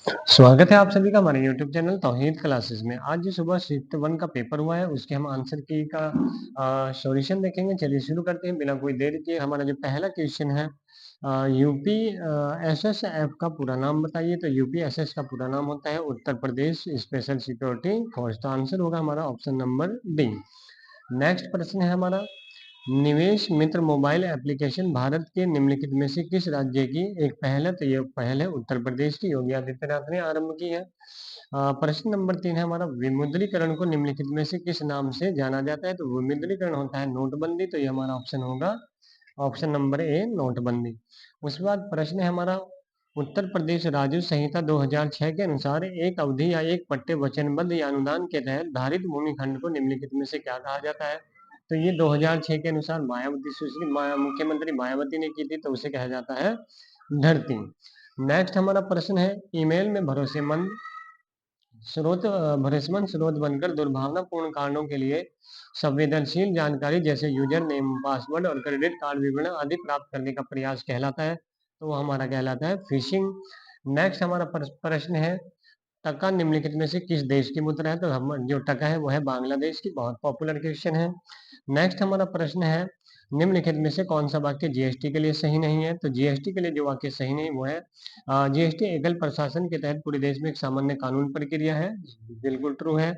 स्वागत है आप सभी का हमारे YouTube चैनल तौहीद क्लासेस में। आज जो सुबह शिफ्ट 1 का पेपर हुआ है उसके हम आंसर की का सॉल्यूशन देखेंगे। चलिए शुरू करते हैं बिना कोई देर किए। हमारा जो पहला क्वेश्चन है यूपी एसएसएफ का पूरा नाम बताइए। तो यूपी एसएस का पूरा नाम होता है Uttar Pradesh special security force. तो आंसर होगा हमारा ऑप्शन नंबर डी। नेक्स्ट प्रश्न है हमारा निवेश मित्र मोबाइल एप्लीकेशन भारत के निम्नलिखित में से किस राज्य की एक पहल है। तो ये पहल है उत्तर प्रदेश की, योगी आदित्यनाथ ने आरंभ की है। प्रश्न नंबर 3 है हमारा विमुद्रीकरण को निम्नलिखित में से किस नाम से जाना जाता है। तो विमुद्रीकरण होता है नोटबंदी। तो ये हमारा ऑप्शन होगा ऑप्शन नंबर ए नोटबंदी। उसके बाद प्रश्न है हमारा उत्तर प्रदेश राजस्व संहिता 2006 के अनुसार एक अवधि या एक पट्टे वचनबद्ध या अनुदान के तहत धारित भूमि खंड को निम्नलिखित में से क्या कहा जाता है। तो ये 2006 के अनुसार मायावती सुश्री मुख्यमंत्री मायावती ने की थी, तो उसे कहा जाता है धरती। नेक्स्ट हमारा प्रश्न है ईमेल में भरोसेमंद स्रोत बनकर दुर्भावनापूर्ण कारणों के लिए संवेदनशील जानकारी जैसे यूजर नेम पासवर्ड और क्रेडिट कार्ड विवरण आदि प्राप्त करने का प्रयास कहलाता है। तो वो हमारा कहलाता है फिशिंग। नेक्स्ट हमारा प्रश्न है टका निम्नलिखित में से किस देश की मुद्रा है। तो हम जो टका है वो है बांग्लादेश की। बहुत पॉपुलर क्वेश्चन है। नेक्स्ट हमारा प्रश्न है निम्नलिखित में से कौन सा वाक्य जीएसटी के लिए सही नहीं है। तो जीएसटी के लिए जो वाक्य सही नहीं वो है जीएसटी एकल प्रशासन के तहत पूरे देश में एक सामान्य कानून प्रक्रिया है। बिल्कुल ट्रू है।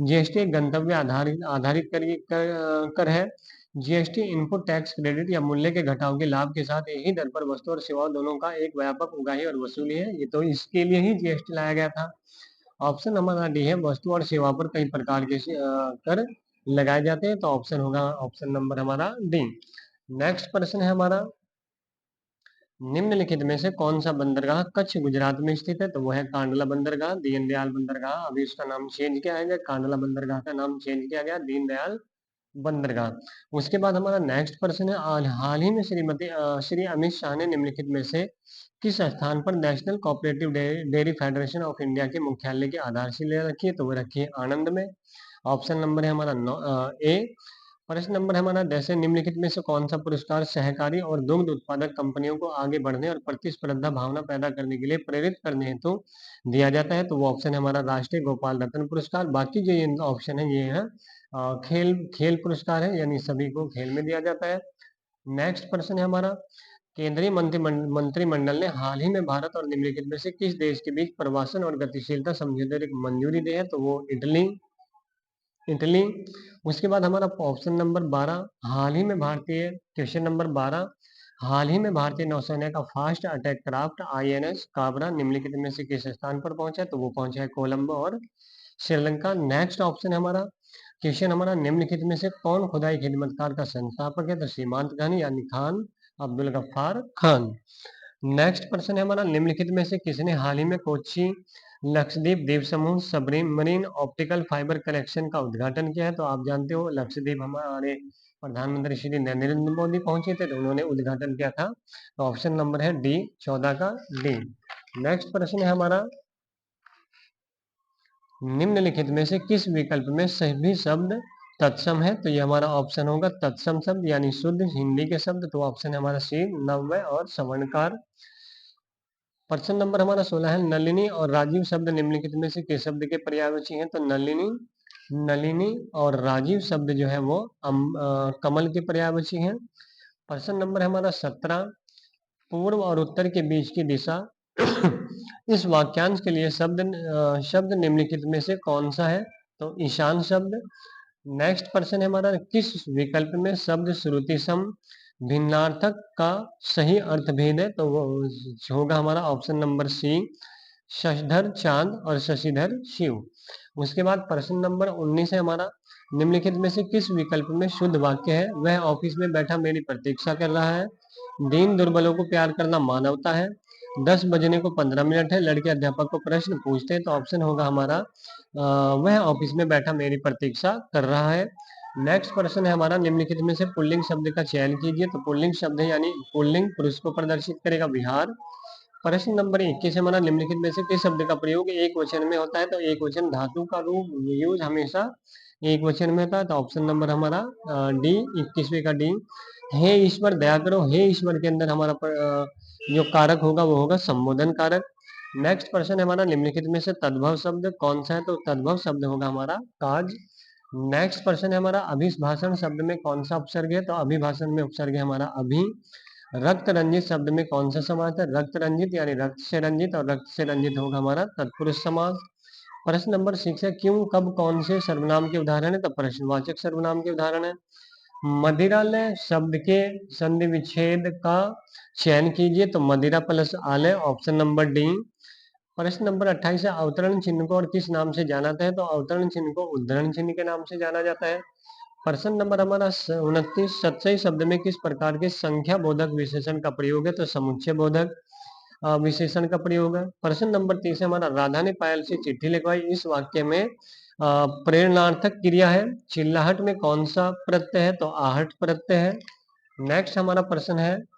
जीएसटी एक गंतव्य आधारित आधारित कर है। जीएसटी इनपुट टैक्स क्रेडिट या मूल्य के घटाव के लाभ के साथ एक ही दर पर वस्तु और सेवाओं दोनों का एक व्यापक उगाही और वसूली है। ये तो इसके लिए ही जीएसटी लाया गया था। ऑप्शन हमारा डी है वस्तु और सेवा पर कई प्रकार के कर लगाए जाते हैं। तो ऑप्शन होगा ऑप्शन नंबर हमारा डी। नेक्स्ट प्रश्न है हमारा निम्नलिखित में से कौन सा बंदरगाह कच्छ गुजरात में स्थित है। तो वो है कांडला बंदरगाह, दीनदयाल बंदरगाह। अभी उसका नाम चेंज किया गया, कांडला बंदरगाह का नाम चेंज किया गया दीनदयाल बंदरगाह। उसके बाद हमारा नेक्स्ट प्रश्न है हाल ही में श्री अमित शाह ने निम्नलिखित में से किस स्थान पर national cooperative dairy federation of India के मुख्यालय की आधारशिला रखी है। तो वो रखी है आनंद में। ऑप्शन नंबर है हमारा ए। प्रश्न नंबर हमारा जैसे निम्नलिखित में से कौन सा पुरस्कार सहकारी और दुग्ध उत्पादक कंपनियों को आगे बढ़ने और प्रतिस्पर्धा भावना पैदा करने के लिए प्रेरित करने हेतु दिया जाता है। तो वो ऑप्शन है हमारा राष्ट्रीय गोपाल रत्न पुरस्कार। बाकी जो ये ऑप्शन है ये है खेल खेल पुरस्कार है, यानी सभी को खेल में दिया जाता है। नेक्स्ट प्रश्न है हमारा केंद्रीय मंत्रिमंडल ने हाल ही में भारत और निम्नलिखित में से किस देश के बीच प्रवासन और गतिशीलता समझौते को मंजूरी दी है। तो वो इटली इटली। उसके बाद हमारा ऑप्शन नंबर 12 हाल ही में भारतीय क्वेश्चन नंबर 12 हाल ही में भारतीय नौसेना का fast attack craft INS Kabra निम्नलिखित में से किस स्थान पर पहुंचा है। तो वो पहुंचा है कोलंबो और श्रीलंका। नेक्स्ट ऑप्शन है हमारा क्वेश्चन हमारा निम्नलिखित में से कौन खुदाई खिदमतकार का संस्थापक है। तो सीमांत खान यानी खान अब्दुल गफ्फार खान। नेक्स्ट प्रश्न है हमारा निम्नलिखित में से किसने हाल ही में कोच्चि लक्षद्वीप द्वीप समूह सबमरीन ऑप्टिकल फाइबर कनेक्शन का उद्घाटन किया है। तो आप जानते हो लक्षद्वीप हमारे प्रधानमंत्री श्री नरेंद्र मोदी पहुंचे थे, तो उन्होंने उद्घाटन किया था। तो ऑप्शन नंबर है डी 14 का डी। नेक्स्ट प्रश्न है हमारा निम्नलिखित में से किस विकल्प में सभी शब्द तत्सम है। तो ये हमारा ऑप्शन होगा तत्सम शब्द यानी शुद्ध हिंदी के शब्द। तो ऑप्शन है हमारा सी नव्य और सवर्णकार। प्रश्न नंबर हमारा 16 है नलिनी और राजीव शब्द निम्नलिखित में से किस शब्द के पर्यायवाची हैं। तो नलिनी नलिनी और राजीव शब्द जो है वो कमल के पर्यायवाची हैं। प्रश्न नंबर हमारा 17 पूर्व और उत्तर के बीच की दिशा इस वाक्यांश के लिए शब्द निम्नलिखित में से कौन सा है। तो ईशान शब्द। नेक्स्ट प्रश्न है हमारा किस विकल्प में शब्द श्रुति सम भिन्नार्थक का सही अर्थ भेद है। तो वो होगा हमारा ऑप्शन नंबर सी शशधर चांद और शशिधर शिव। उसके बाद प्रश्न नंबर 19 है हमारा निम्नलिखित में से किस विकल्प में शुद्ध वाक्य है। वह ऑफिस में बैठा मेरी प्रतीक्षा कर रहा है। दीन दुर्बलों को प्यार करना मानवता है। 10 बजने को 15 मिनट है। लड़के अध्यापक को प्रश्न पूछते हैं। तो ऑप्शन होगा हमारा वह ऑफिस में बैठा मेरी प्रतीक्षा कर रहा है। नेक्स्ट प्रश्न है हमारा निम्नलिखित में से पुल्लिंग शब्द का चयन कीजिए। तो पुल्लिंग शब्द है यानी पुल्लिंग पुरुष को प्रदर्शित करेगा विहार। प्रश्न नंबर 21 हमारा निम्नलिखित में से किस शब्द का प्रयोग एक वचन में होता है। तो एक वचन धातु का रूप यूज हमेशा एक वचन में होता है। तो ऑप्शन नंबर हमारा डी 21वें का डी। हे ईश्वर दया करो, हे ईश्वर के अंदर हमारा जो कारक होगा वो होगा संबोधन कारक। नेक्स्ट प्रश्न है हमारा, निम्नलिखित में से तद्भव शब्द कौन सा है? तो तद्भव शब्द होगा हमारा काज। नेक्स्ट प्रश्न है हमारा, अभिभाषण शब्द में कौन सा उपसर्ग है? तो अभिभाषण में उपसर्ग है हमारा अभि। रक्त रंजित शब्द में कौन सा समास है? रक्त रंजित यानी रक्त से रंजित, और रक्त से रंजित होगा हमारा तत्पुरुष समास। प्रश्न नंबर 6 है, क्यों कब कौन से सर्वनाम के उदाहरण है? तो प्रश्नवाचक सर्वनाम के उदाहरण है। मदिरालय शब्द के संधि विच्छेद का चयन कीजिए। तो मदिरा प्लस आलय, ऑप्शन नंबर डी। प्रश्न नंबर 28 है, अवतरण चिन्ह को और किस नाम से जाना जाता है? तो अवतरण चिन्ह को उद्धरण चिन्ह के नाम से जाना जाता है। प्रश्न नंबर हमारा 29, सतसई शब्द में किस प्रकार के संख्या बोधक विशेषण का प्रयोग है? तो समुच्चय बोधक विशेषण का प्रयोग है। प्रश्न नंबर 30 है हमारा, राधा ने पायल से चिट्ठी लिखवाई, इस वाक्य में प्रेरणार्थक क्रिया है। चिल्लाहट में कौन सा प्रत्यय है? तो आहट प्रत्यय है। नेक्स्ट हमारा प्रश्न है,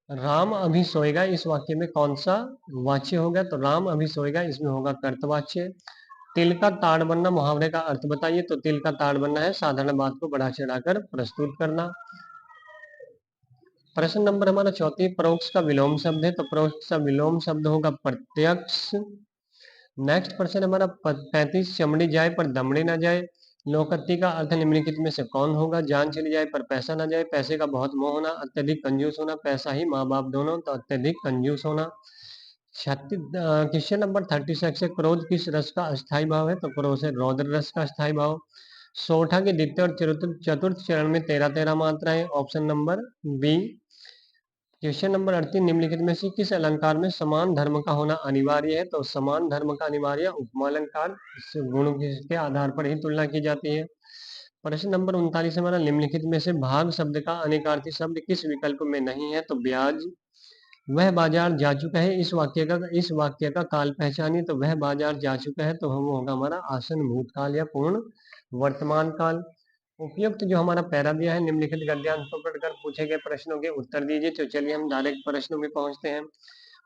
राम अभी सोएगा, इस वाक्य में कौन सा वाच्य होगा? तो राम अभी सोएगा, इसमें होगा कर्तवाच्य। तिल का ताड़ बनना मुहावरे का अर्थ बताइए। तो तिल का ताड़ बनना है साधारण बात को बढ़ा चढ़ाकर प्रस्तुत करना। प्रश्न नंबर हमारा 34, परोक्ष का विलोम शब्द है। तो परोक्ष का विलोम शब्द होगा प्रत्यक्ष। नेक्स्ट प्रश्न हमारा 35, चमड़ी जाए पर दमड़ी ना जाए, लोकोक्ति का अर्थ निम्नलिखित में से कौन होगा? जान चली जाए पर पैसा ना जाए, पैसे का बहुत मोह होना, अत्यधिक कंजूस होना, पैसा ही माँ बाप दोनों। तो अत्यधिक कंजूस होना। क्वेश्चन नंबर 36 है, क्रोध किस रस का अस्थायी भाव है? तो क्रोध है रौद्र रस का अस्थायी भाव। सोठा के द्वितीय और चतुर्थ चरण में 13-13 मात्राएं, option number B. Question number 38, निम्नलिखित में से किस अलंकार में समान धर्म का होना अनिवार्य है? तो समान धर्म का अनिवार्य उपमा अलंकार, इस गुण के आधार पर ही तुलना की जाती है। प्रश्न नंबर 39 हमारा, निम्नलिखित में से भाग शब्द का अनेकार्थी शब्द किस विकल्प में नहीं है? तो ब्याज। वह बाजार जा चुका है, इस वाक्य का काल पहचानिए। तो वह बाजार जा चुका है, तो वो होगा हमारा आसन भूतकाल या पूर्ण वर्तमान काल। उपयुक्त जो हमारा पैरा दिया है, निम्नलिखित गद्यांश को पढ़कर पूछे गए प्रश्नों के उत्तर दीजिए। तो चलिए हम डायरेक्ट प्रश्नों में पहुंचते हैं।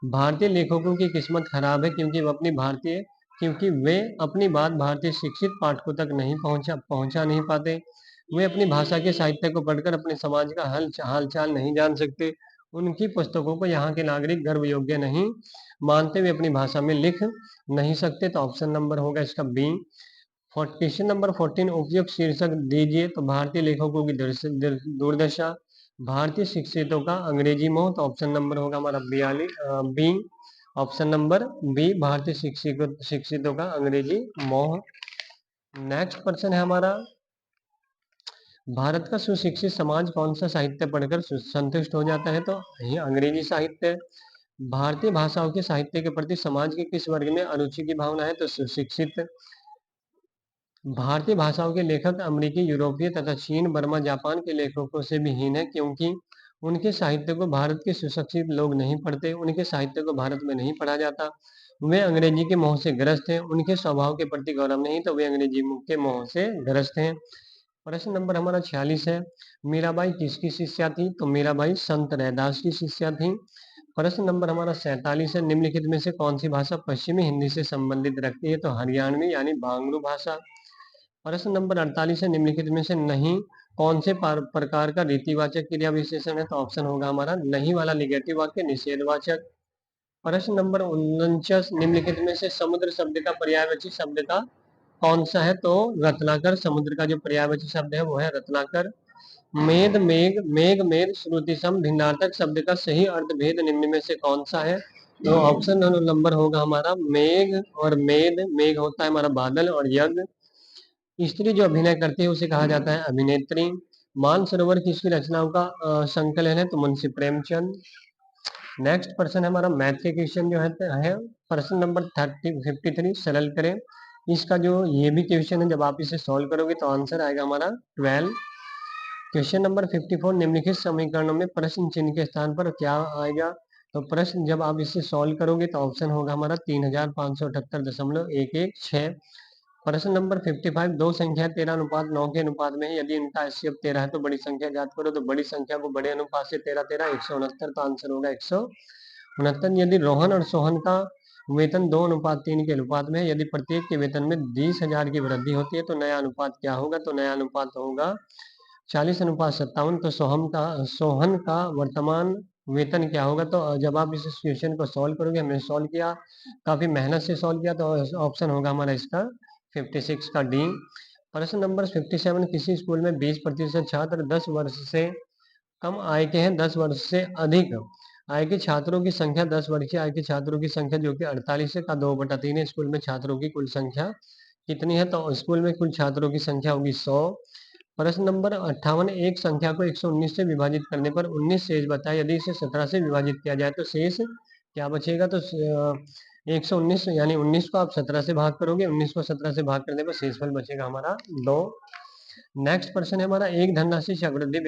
भारतीय लेखकों की किस्मत खराब है क्योंकि वे अपनी बात भारतीय शिक्षित पाठकों तक नहीं पहुंचा नहीं पाते। वे अपनी भाषा के साहित्य को पढ़कर अपने समाज का हालचाल नहीं जान सकते। उनकी पुस्तकों को यहाँ के नागरिक गर्व योग्य नहीं मानते। वे अपनी भाषा में लिख नहीं सकते। तो ऑप्शन नंबर होगा इसका बी। क्वेश्चन नंबर 14, उपयुक्त शीर्षक दीजिए। तो भारतीय लेखकों की दुर्दशा, भारतीय शिक्षितों का अंग्रेजी मोह। तो ऑप्शन नंबर होगा हमारा बी। ऑप्शन नंबर बी, भारतीय शिक्षितों का अंग्रेजी मोह। नेक्स्ट प्रश्न है हमारा, भारत का सुशिक्षित समाज कौन सा साहित्य पढ़कर संतुष्ट हो जाता है? तो ये अंग्रेजी साहित्य। भारतीय भाषाओं के साहित्य के प्रति समाज के किस वर्ग में अरुचि की भावना है? तो सुशिक्षित। भारतीय भाषाओं के लेखक अमेरिकी, यूरोपीय तथा चीन, बर्मा, जापान के लेखकों से भी हीन है, क्योंकि उनके साहित्य को भारत के सुशिक्षित लोग नहीं पढ़ते। उनके साहित्य को भारत में नहीं पढ़ा जाता। वे अंग्रेजी के मोह से ग्रस्त हैं। उनके स्वभाव के प्रति गौरव नहीं, तो वे अंग्रेजी के मोह से ग्रस्त हैं। प्रश्न नंबर हमारा 46 है, मीराबाई किसकी शिष्या थी? तो मीराबाई संत रैदास की शिष्या थी। प्रश्न नंबर हमारा 47 है, निम्नलिखित में से कौन सी भाषा पश्चिमी हिंदी से संबंधित रखती है? तो हरियाणवी यानी बांग्लू भाषा। प्रश्न नंबर 48 है, निम्नलिखित में से नहीं कौन से प्रकार का रीतिवाचक क्रिया विशेषण है? तो ऑप्शन होगा हमारा नहीं वाला निगेटिव वाक्य निषेधवाचक। प्रश्न नंबर 49, निम्नलिखित में से समुद्र शब्द का पर्यायवाची शब्द का कौन सा है? तो रत्नाकर। समुद्र का जो पर्यायवाची शब्द है वो है रत्नाकर। मेद मेघ मेघ मेद श्रुति सम भिन्नार्थक शब्द का सही अर्थ भेद निम्न में से कौन सा है? तो ऑप्शन नंबर होगा हमारा मेघ और मेद। मेघ होता है हमारा बादल, और यज्ञ स्त्री जो अभिनय करती है उसे कहा जाता है अभिनेत्री। मानसरोवर किसकी रचनाओं का संकलन है? तो मुंशी प्रेमचंद। नेक्स्ट प्रश्न है हमारा मैथ के क्वेश्चन जो है प्रश्न नंबर 53 सरल करें। इसका जो ये भी क्वेश्चन है, जब आप इसे सॉल्व करोगे तो आंसर आएगा हमारा 12। क्वेश्चन नंबर 54, निम्नलिखित समीकरणों में प्रश्न चिन्ह के स्थान पर क्या आएगा? तो प्रश्न जब आप इसे सॉल्व करोगे तो ऑप्शन होगा हमारा 3578.116। प्रश्न नंबर 55, दो संख्या 13:9 के अनुपात में है, यदि इनका HCF 13 है तो बड़ी संख्या ज्ञात करो। तो बड़ी संख्या को बड़े अनुपात से 13 169, तो आंसर होगा 169। यदि रोहन और सोहन का वेतन 2:3 के अनुपात में है, यदि प्रत्येक के वेतन में 20,000 की वृद्धि होती है तो नया अनुपात क्या होगा? तो नया अनुपात होगा 40:57। तो सोहन का वर्तमान वेतन क्या होगा। तो जब आप इस क्वेश्चन को सॉल्व करोगे, हमने सॉल्व किया, काफी मेहनत से सॉल्व किया, तो ऑप्शन होगा हमारा इसका 56 का डी। प्रश्न नंबर 57, किसी स्कूल में 20% छात्र 10 वर्ष से कम आय के हैं, 10 वर्ष से अधिक आय के छात्रों की संख्या, 10 वर्ष की आय के छात्रों की संख्या जो कि 48 का 2/3 है। स्कूल में छात्रों की कुल संख्या कितनी है, तो स्कूल में कुल छात्रों की संख्या होगी 100। प्रश्न नंबर 58, एक संख्या को 119 से विभाजित करने पर 19 शेष बचा, यदि इसे 17 से विभाजित किया जाए तो शेष क्या बचेगा। तो 119 यानी 19 को आप 17 से भाग करोगे, 19 को 17 से भाग करने पर शेषफल बचेगा हमारा 2। नेक्स्ट प्रश्न है हमारा, एक धनराशि चक्रवृद्धि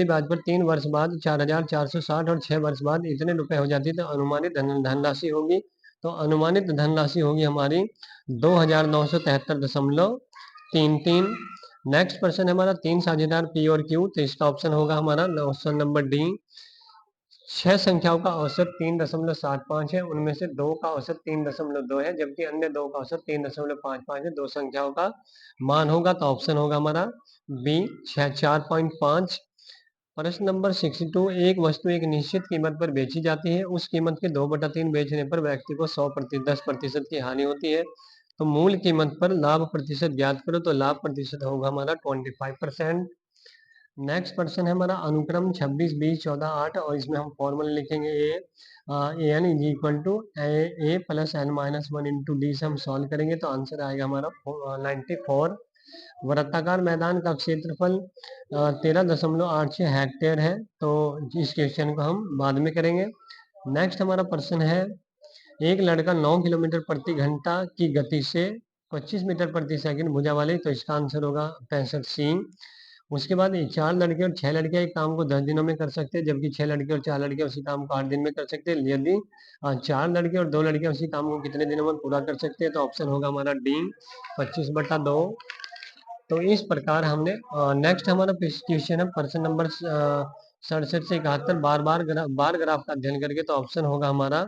ब्याज पर 3 वर्ष बाद 4,460 और 6 वर्ष बाद इतने रुपए हो जाती है, तो अनुमानित धनराशि होगी। तो अनुमानित धनराशि होगी हमारी 2,973.33। नेक्स्ट प्रश्न है हमारा, 3 साझेदार पी और क्यू, तो इसका ऑप्शन होगा हमारा ऑप्शन नंबर डी। 6 संख्याओं का औसत 3.75 है, उनमें से 2 का औसत 3.2 है, जबकि अन्य 2 का औसत 3.55 है। 2 संख्याओं का मान होगा, तो ऑप्शन होगा हमारा बी 4.5। प्रश्न नंबर 62, एक वस्तु एक निश्चित कीमत पर बेची जाती है, उस कीमत के 2/3 बेचने पर व्यक्ति को 10% की हानि होती है। तो मूल कीमत पर लाभ प्रतिशत ज्ञात करो, तो लाभ प्रतिशत होगा हमारा 25%। नेक्स्ट क्वेश्चन है हमारा, अनुक्रम 26 20 14 8, और इसमें हम फॉर्मूला लिखेंगे A N is equal to A plus N minus 1 into D से हम सॉल्व करेंगे, तो आंसर आएगा हमारा 94। वृत्ताकार मैदान का क्षेत्रफल 13.86 हेक्टेयर है, तो इस क्वेश्चन को हम बाद में करेंगे। नेक्स्ट हमारा प्रश्न है, एक लड़का 9 किलोमीटर प्रति घंटा की गति से 25 मीटर प्रति सेकंड भुजा वाले, तो इसका आंसर होगा 65 सी। उसके बाद 4 लड़के और 6 लड़के एक काम को 10 दिनों में कर सकते हैं, जबकि 6 लड़के और 4 लड़के उसी काम को 8 दिन में कर सकते हैं। यदि 4 लड़के और 2 लड़के उसी काम को कितने दिनों में पूरा कर सकते हैं, तो ऑप्शन होगा हमारा डी 25/2। तो इस प्रकार हमने नेक्स्ट हमारा क्वेश्चन है प्रश्न नंबर 67 से 71, बार ग्राफ का अध्ययन करके, तो ऑप्शन होगा हमारा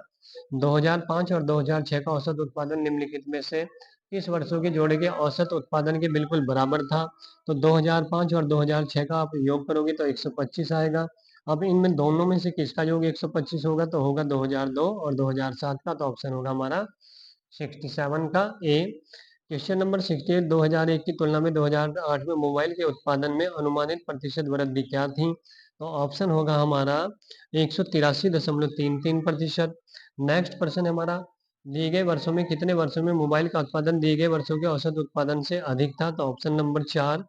2005 और 2006 का औसत उत्पादन निम्नलिखित में से किस वर्षों के जोड़े के औसत उत्पादन के बिल्कुल बराबर था। तो 2005 और 2006 का आप योग करोगे तो 125 आएगा। अब इनमें दोनों में से किसका योग 125 होगा, तो होगा 2002 और 2007 का, तो ऑप्शन होगा हमारा 67 का ए। क्वेश्चन नंबर 68, 2001 की तुलना में 2008 में मोबाइल के उत्पादन में अनुमानित प्रतिशत वृद्धि क्या थी, तो ऑप्शन होगा हमारा 183.33%। नेक्स्ट प्रश्न हमारा, दिए गए वर्षों में कितने वर्षों में मोबाइल का उत्पादन दिए गए वर्षों के औसत उत्पादन से अधिक था, तो ऑप्शन नंबर 4।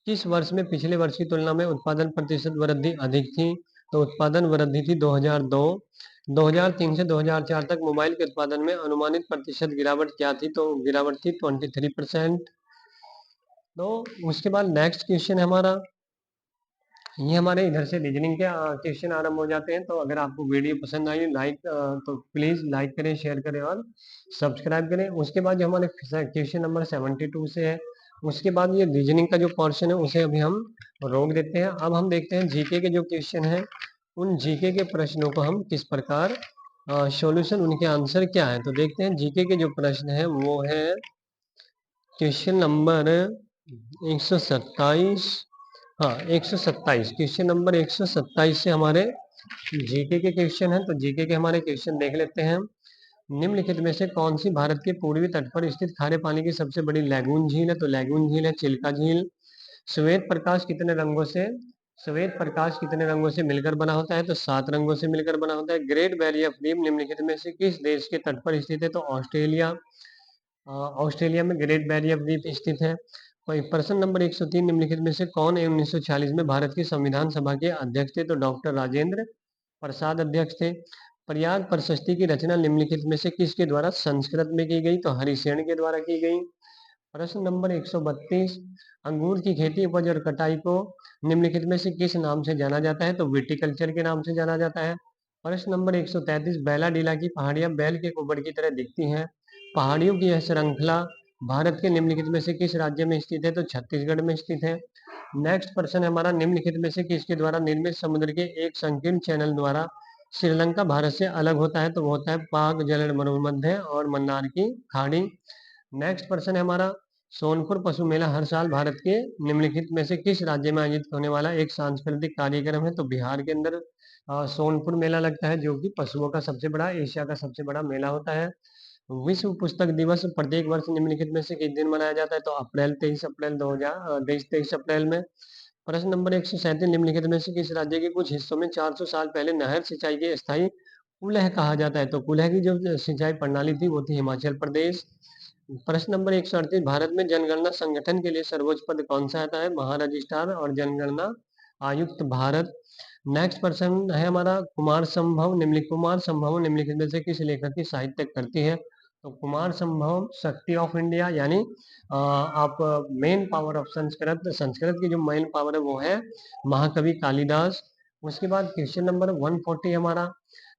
किस वर्ष में पिछले वर्ष की तुलना में उत्पादन प्रतिशत वृद्धि अधिक थी, तो उत्पादन वृद्धि थी 2002। 2003 से 2004 तक मोबाइल के उत्पादन में अनुमानित प्रतिशत गिरावट क्या थी, तो गिरावट थी 23%। तो उसके बाद नेक्स्ट क्वेश्चन है हमारा, ये हमारे इधर से रीजनिंग के क्वेश्चन आरंभ हो जाते हैं। तो अगर आपको वीडियो पसंद आई तो प्लीज लाइक करें, शेयर करें और सब्सक्राइब करें। उसके बाद जो हमारे क्वेश्चन नंबर 72 से है, उसके बाद ये रीजनिंग का जो पोर्शन है उसे अभी हम रोक देते हैं। अब हम देखते हैं जीके के जो क्वेश्चन है, उन जीके के प्रश्नों को हम किस प्रकार सॉल्यूशन, उनके आंसर क्या है। तो देखते हैं जीके के जो प्रश्न है वो है क्वेश्चन नंबर 127। हाँ 127, क्वेश्चन नंबर 127 से हमारे जीके के क्वेश्चन है। तो जीके के हमारे क्वेश्चन देख लेते हैं। निम्नलिखित में से कौन सी भारत के पूर्वी तट पर स्थित खारे पानी की सबसे बड़ी लैगून झील है, तो लैगून झील है चिल्का झील। श्वेत प्रकाश कितने रंगों से श्वेत प्रकाश कितने रंगों से मिलकर बना होता है, तो 7 रंगों से मिलकर बना होता है। ग्रेट बैरियर ऑफ रीफ निम्नलिखित में से किस देश के तट पर स्थित है, तो ऑस्ट्रेलिया। ऑस्ट्रेलिया में ग्रेट बैरियर रीफ स्थित है। कोई प्रश्न नंबर 103, निम्नलिखित में से कौन 1946 में भारत की संविधान सभा के अध्यक्ष थे, तो डॉक्टर राजेंद्र प्रसाद अध्यक्ष थे। प्रयाग प्रशस्ति की रचना निम्नलिखित में से किसके द्वारा संस्कृत में की गई, तो हरिसेन के द्वारा की गई। प्रश्न नंबर 132, अंगूर की खेती, उपज और कटाई को निम्नलिखित में से किस नाम से जाना जाता है, तो विटिकल्चर के नाम से जाना जाता है। प्रश्न नंबर 133, बैलाडीला की पहाड़ियां बैल के कुबड़ की तरह दिखती हैं। पहाड़ियों की यह श्रृंखला भारत के निम्नलिखित में से किस राज्य में स्थित है, तो छत्तीसगढ़ में स्थित है। नेक्स्ट प्रश्न है हमारा, निम्नलिखित में से किसके द्वारा निर्मित समुद्र के एक संकीर्ण चैनल द्वारा श्रीलंका भारत से अलग होता है, तो वो होता है पाक जल मरुमध्य और मन्नार की खाड़ी। नेक्स्ट प्रश्न है हमारा, सोनपुर पशु मेला हर साल भारत के निम्नलिखित में से किस राज्य में आयोजित होने वाला एक सांस्कृतिक कार्यक्रम है? तो बिहार के अंदर सोनपुर मेला लगता है, जो कि पशुओं का सबसे बड़ा, एशिया का सबसे बड़ा मेला होता है। विश्व पुस्तक दिवस प्रत्येक वर्ष निम्नलिखित में से किस दिन मनाया जाता है? तो अप्रैल 23 अप्रैल 2000 23 अप्रैल में। प्रश्न नंबर 137 निम्नलिखित में से किस राज्य के कुछ हिस्सों में 400 साल पहले नहर सिंचाई के स्थायी कुलह कहा जाता है? तो कुलह की जो सिंचाई प्रणाली थी वो थी हिमाचल प्रदेश। प्रश्न नंबर 138 भारत में जनगणना संगठन के लिए सर्वोच्च पद कौन सा आता है? महारजिस्ट्रार और जनगणना आयुक्त भारत। नेक्स्ट प्रश्न है हमारा कुमार संभव निम्नलिखित में से किस लेखक की साहित्य करती है? तो कुमार संभव शक्ति ऑफ इंडिया, यानी आप main power of Sanskrit, Sanskrit की जो मेन पावर है वो है महाकवि कालिदास। उसके बाद क्वेश्चन नंबर 140 हमारा,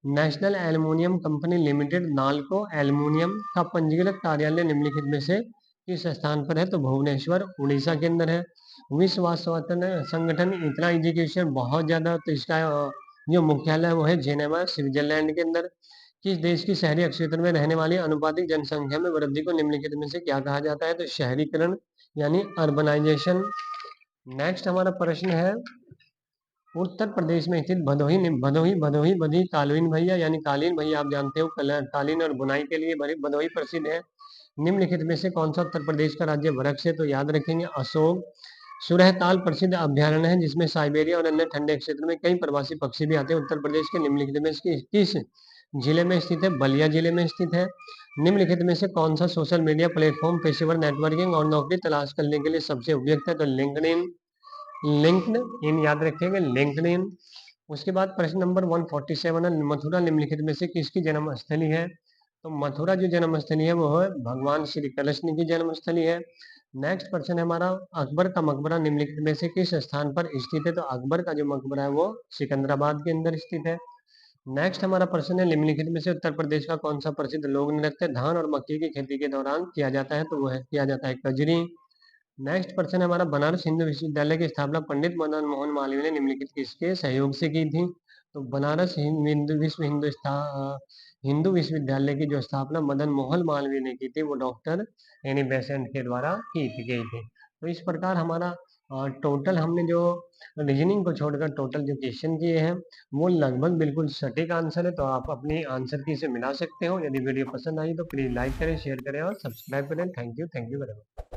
national aluminium company limited NALCO aluminium का पंजीकृत कार्यालय निम्नलिखित में से किस स्थान पर है? तो भुवनेश्वर उड़ीसा के अंदर है। विश्व स्वास्थ्य संगठन इतना एजुकेशन बहुत ज्यादा, तो इसका जो मुख्यालय है वो है जेनेवा स्विट्जरलैंड के अंदर। किस देश की शहरी क्षेत्र में रहने वाली अनुपातिक जनसंख्या में वृद्धि को निम्नलिखित में से क्या कहा जाता है? तो शहरीकरण, यानी अर्बनाइजेशन। नेक्स्ट हमारा प्रश्न है, उत्तर प्रदेश में स्थित भदोही बधी कालीन भैया, यानी कालीन भैया आप जानते हो कालीन और बुनाई के लिए भदोही प्रसिद्ध है। निम्नलिखित में से कौन सा उत्तर प्रदेश का राज्य वृक्ष है? तो याद रखेंगे अशोक। सुरहताल प्रसिद्ध अभ्यारण्य है जिसमें साइबेरिया और अन्य ठंडे क्षेत्र में कई प्रवासी पक्षी भी आते हैं। उत्तर प्रदेश के निम्नलिखित में से किस जिले में स्थित है? बलिया जिले में स्थित है। निम्नलिखित में से कौन सा सोशल मीडिया प्लेटफॉर्म पेशेवर नेटवर्किंग और नौकरी तलाश करने के लिए सबसे उपयुक्त है? तो लिंक्ड इन याद रखेंगे, लिंक्ड इन। उसके बाद प्रश्न नंबर 147 है, मथुरा निम्नलिखित में से किसकी जन्मस्थली है? तो मथुरा जो जन्मस्थली है वो है भगवान श्री कृष्ण की जन्मस्थली है। नेक्स्ट प्रश्न है हमारा, अकबर का मकबरा निम्नलिखित में से किस स्थान पर स्थित है? तो अकबर का जो मकबरा है वो सिकंदराबाद के अंदर स्थित है। नेक्स्ट हमारा प्रश्न है, निम्नलिखित में से उत्तर प्रदेश का कौन सा प्रसिद्ध लोक नृत्य धान और मक्के की खेती के दौरान किया जाता है? तो वह किया जाता है कजरी। नेक्स्ट प्रश्न है हमारा, बनारस हिंदू विश्वविद्यालय की स्थापना पंडित मदन मोहन मालवीय ने निम्नलिखित किसके सहयोग से की थी? तो बनारस हिंदू विश्वविद्यालय की जो स्थापना मदन मोहन मालवीय ने की थी वो डॉक्टर एनी बेसेंट के द्वारा की गई थी। तो इस प्रकार हमारा टोटल हमने जो रीजनिंग को छोड़कर टोटल जो क्वेश्चन किए हैं वो लगभग बिल्कुल सटीक आंसर है। तो आप अपनी आंसर की से मिला सकते हो। यदि वीडियो पसंद आई तो प्लीज लाइक करें, शेयर करें और सब्सक्राइब करें। Thank you very much.